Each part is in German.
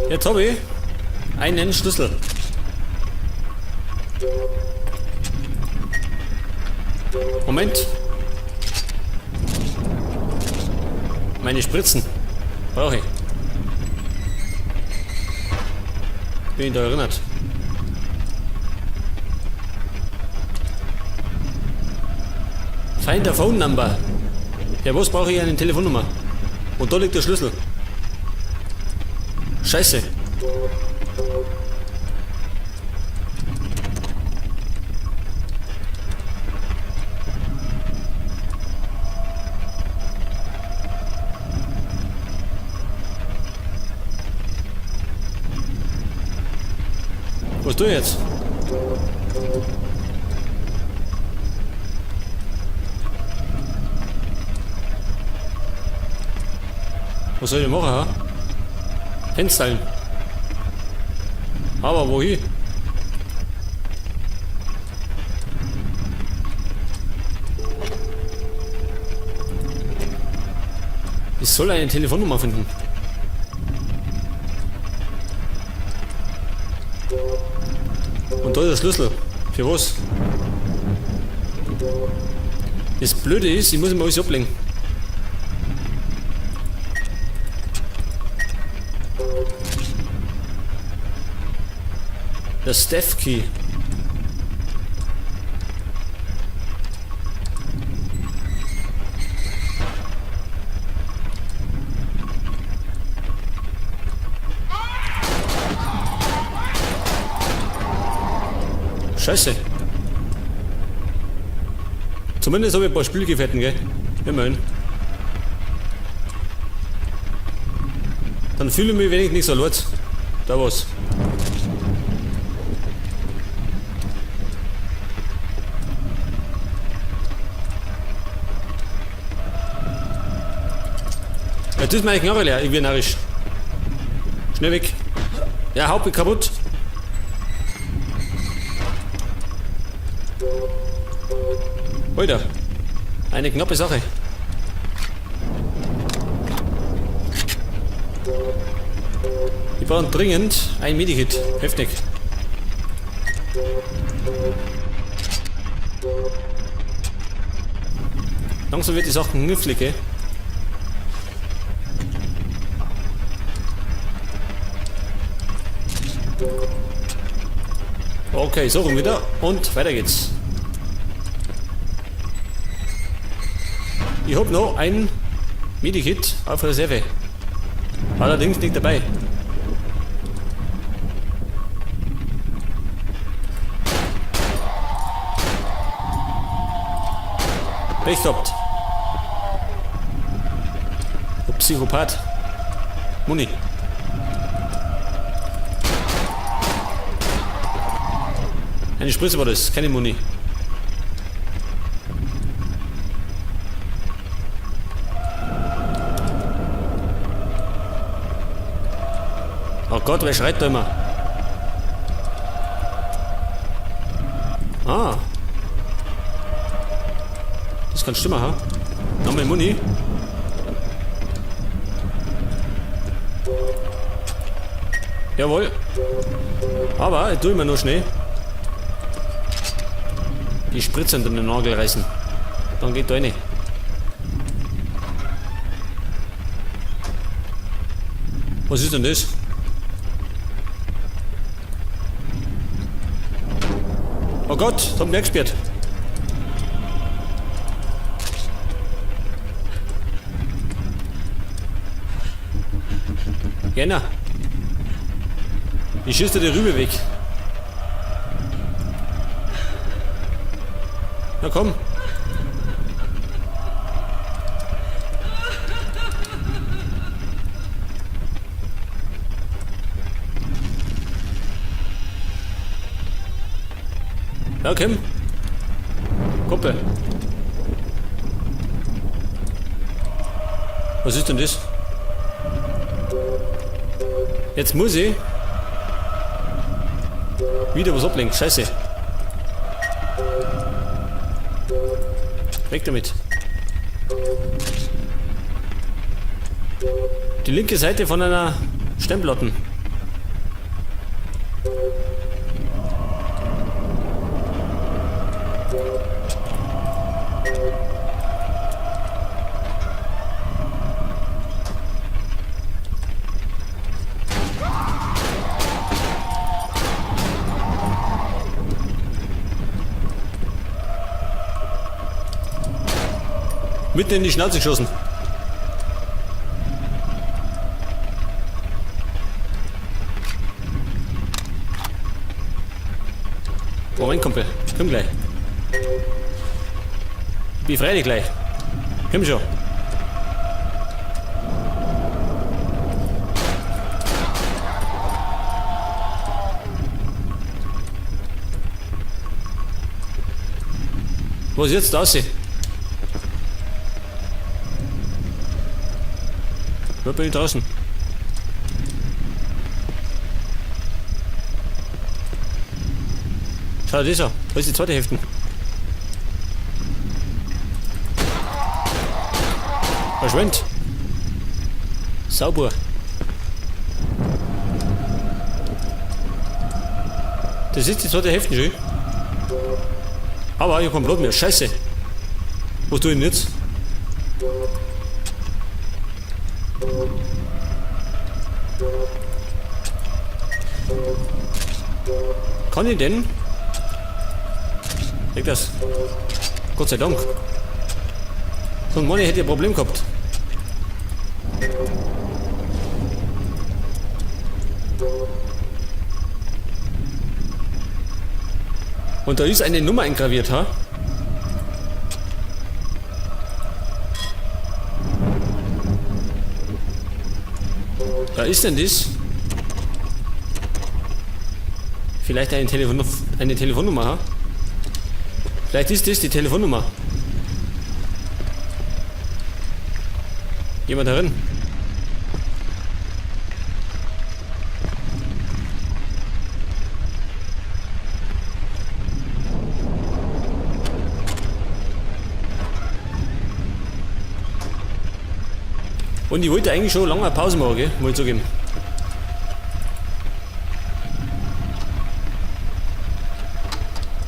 Jetzt habe ich einen Schlüssel. Moment. Meine Spritzen. Brauche ich. Bin ich da erinnert? Find a phone number. Ja, was brauche ich? Eine Telefonnummer. Und da liegt der Schlüssel. Scheiße. Was tue ich jetzt? Was soll ich machen, ha? Hinstellen. Aber wohin? Ich soll eine Telefonnummer finden. Und da ist der Schlüssel. Für was? Das Blöde ist, ich muss immer alles ablegen. Der Steph Key. Scheiße. Zumindest habe ich ein paar Spielgefährten, gell? Immerhin. Dann fühle ich mich wenigstens nicht so laut. Da was. Jetzt ist meine Knarre leer, ich bin narrisch. Schnell weg. Ja, Hauptweg kaputt. Alter, eine knappe Sache. Wir brauchen dringend ein Medikit. Heftig. Langsam wird die Sache knifflig, gell? Okay, so rum wieder und weiter geht's. Ich hab noch ein Medikit auf Reserve. Allerdings nicht dabei. Pech gehabt. Der Psychopath. Muni. Eine Spritze war das, keine Muni. Oh Gott, wer schreit da immer? Ah. Das kann stimmen, ha? Nochmal Muni. Jawohl. Aber ich tue immer nur schnell. Die Spritze unter den Nagel reißen. Dann geht da rein. Was ist denn das? Oh Gott, das haben wir weggesperrt. Genau. Ich schieße die Rübe weg. Na komm. Ja, komm. Kumpel. Was ist denn das? Jetzt muss ich wieder was ablenken. Scheiße. Weg damit. Die linke Seite von einer Stemmplatte. Mitten in die Schnauze geschossen. Moment, Kumpel. Komm gleich. Befreie dich gleich. Komm schon. Wo ist jetzt das? Wo bin ich draußen? Schau dir das an. Da ist die zweite Hälfte. Verschwindet. Sauber. Das ist die zweite Hälfte schon. Aber ich hab kein Blut mehr. Scheiße. Was tue ich denn jetzt? Kann ich denn? Leg das. Gott sei Dank. So ein Mann hätte ein Problem gehabt. Und da ist eine Nummer eingraviert, ha? Da ist denn das? Vielleicht eine Telefonnummer, ha? Vielleicht ist das die Telefonnummer. Jemand darin? Und ich wollte eigentlich schon lange eine Pause machen, gell? Mal zugeben.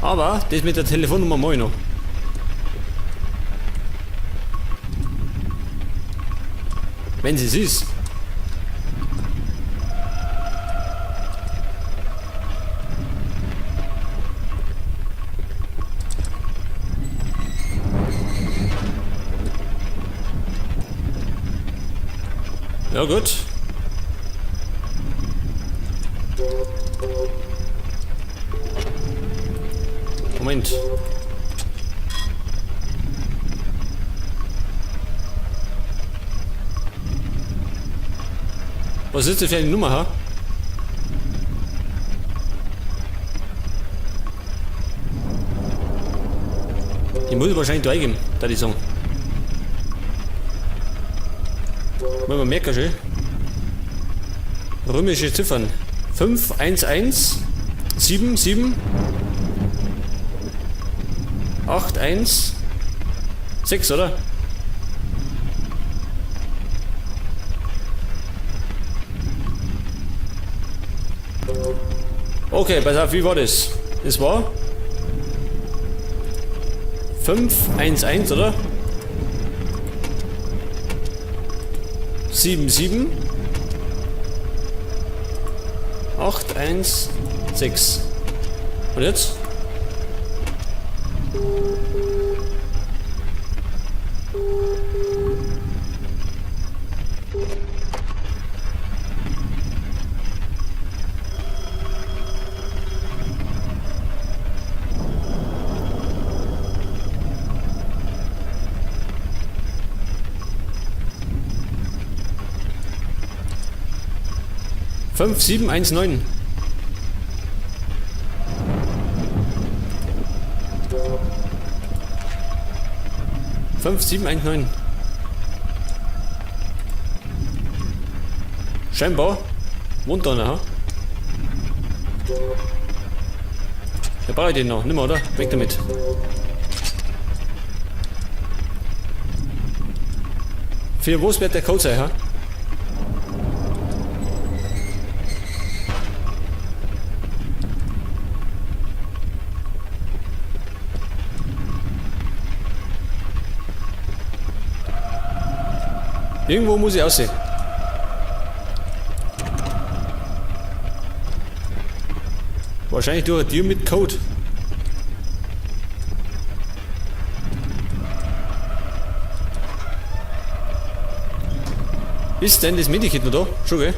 Aber das mit der Telefonnummer mache ich noch. Wenn sie es ist. Ja gut. Moment. Was ist das für eine Nummer, ha? Die muss ich wahrscheinlich da eingeben, da die sagen. Wollen wir merken schön. Römische Ziffern. 511 77 816, oder? Okay, pass auf, wie war das? Das war 511, oder? 77 816. Und jetzt? Fünf, 7, 1, 9. Fünf, 7, 1, 9. Scheinbar. Wohnt da noch. Ja, brauche ich den noch. Nimm mal, oder? Weg damit. Für was wird der Code sein, ha? Irgendwo muss ich aussehen. Wahrscheinlich durch eine Tür mit Code. Ist denn das Medikit noch da? Schon, gell?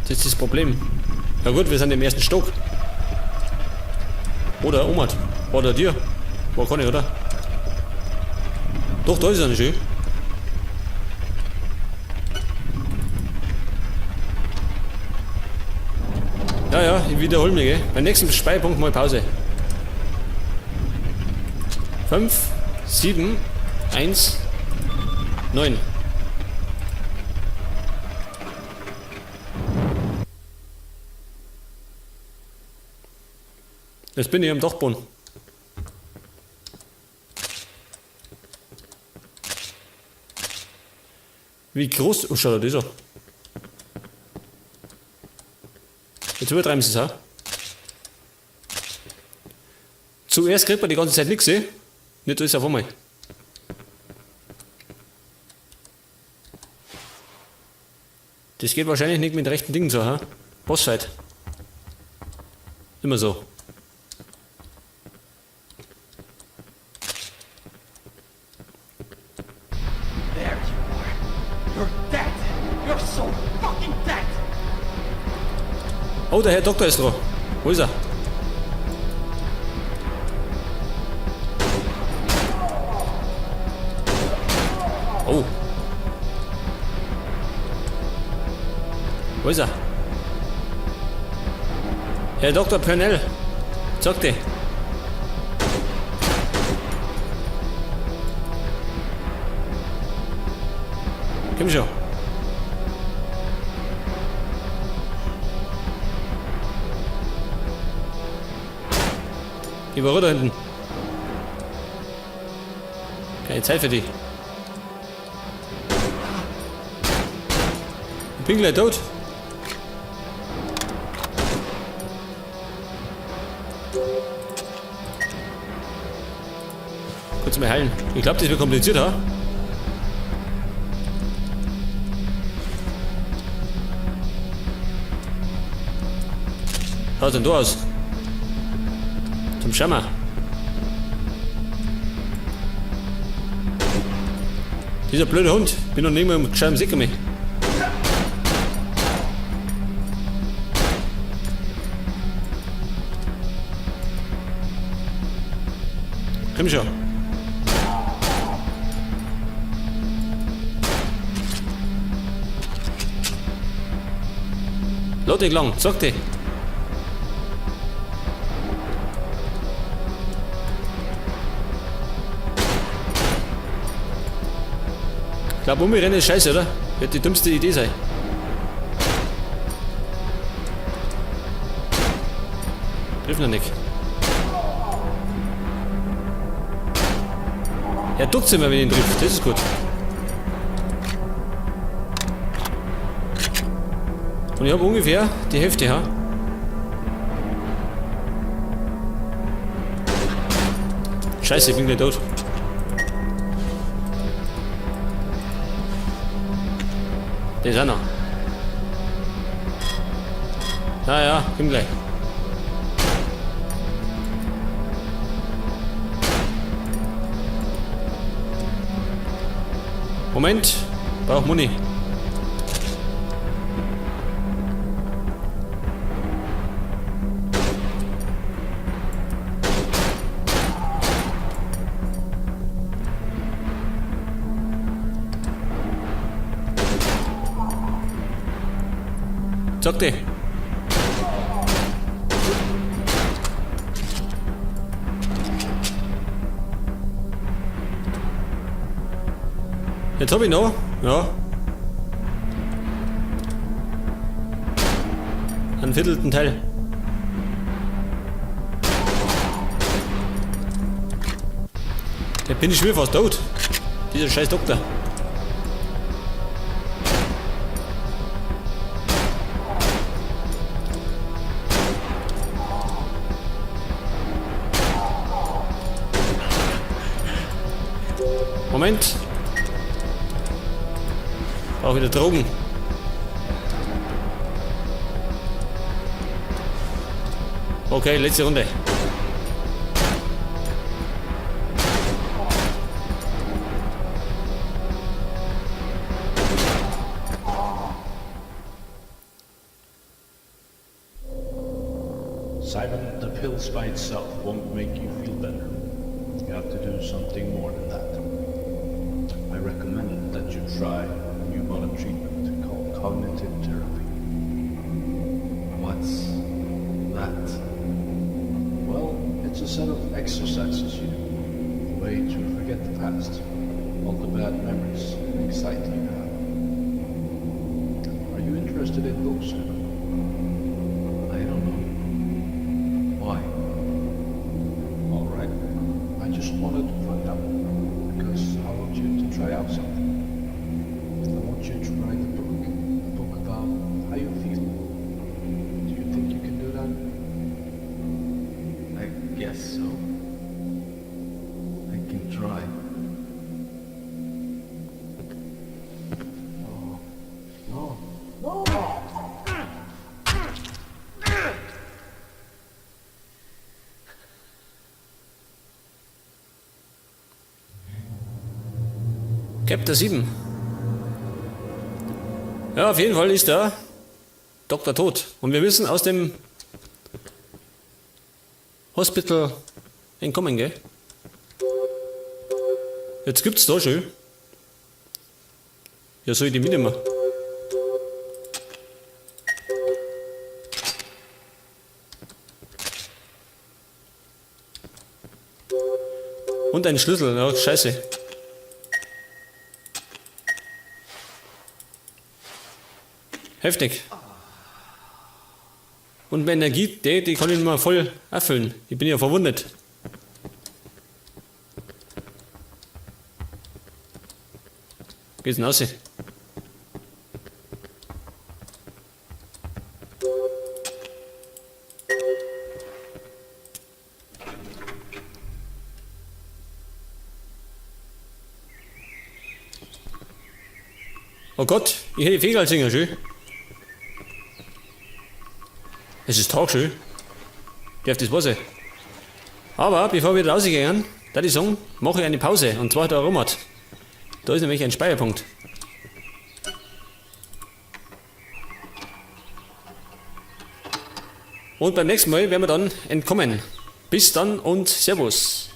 Das ist das Problem. Ja gut, wir sind im ersten Stock. Oder Omat. Oder dir. War kann ich, oder? Doch, da ist er nicht schön. Ja, ja, ich wiederhole mich, gell? Beim nächsten Speicherpunkt mal Pause. 5, 7, 1, 9. Jetzt bin ich am Dachboden. Wie groß? Oh, schau, da ist er. Jetzt übertreiben sie es auch. Zuerst kriegt man die ganze Zeit nichts, nicht alles auf einmal. Das geht wahrscheinlich nicht mit rechten Dingen so, ha? Bossfight. Immer so. Oh, der Herr Doktor ist dran. Wo ist er? Oh. Wo ist er? Herr Dr. Purnell. Sagte. Komm schon. Ich war da hinten. Keine Zeit für dich. Ich bin gleich tot. Kurz mal heilen. Ich glaube, das wird kompliziert, ha? Schaut denn da aus? Zum Schammer. Dieser blöde Hund. Bin noch nicht mehr im gescheiten Sicker mehr. Komm schon. Lass dich lang, sag dir. Ich glaube, umrennen ist scheiße, oder? Wird die dümmste Idee sein. Triff noch nicht. Er duckt sich immer, wenn ich ihn trifft. Das ist gut. Und ich habe ungefähr die Hälfte, ja. Scheiße, ich bin gleich tot. Der ist auch noch. Ja, ja, komm gleich. Moment, brauch Muni. Sag dir. Jetzt hab ich noch, ja. Einen viertelten Teil. Der bin ich schon fast tot. Dieser scheiß Doktor. Moment. Auch wieder Drogen. Okay, letzte Runde. Simon, the pills by itself won't make you feel better. You have to do something more than that. I recommend that you try a new modern treatment called cognitive therapy. What's that? Well, it's a set of exercises you do, a way to forget the past, all the bad memories and anxiety you have. Are you interested in those, Simon? I don't know. Why? All right. I just wanted to find out because I want you to try out something. I want you to write a book about how you feel. Do you think you can do that? I guess so. I can try. No. Chapter 7. Ja, auf jeden Fall ist der Doktor tot. Und wir müssen aus dem Hospital entkommen, gell? Jetzt gibt's da schon. Ja, soll ich die mitnehmen? Und ein Schlüssel, ja, scheiße. Heftig. Und meine Energie, die kann ich mal voll erfüllen. Ich bin ja verwundet. Geht's denn aus? Oh Gott, ich hätte Vögel singen schön. Es ist Tag schön. Darf das Wasser. Aber bevor wir rausgehen, da ich sagen, mache ich eine Pause. Und zwar da Romat. Da ist nämlich ein Speicherpunkt. Und beim nächsten Mal werden wir dann entkommen. Bis dann und Servus.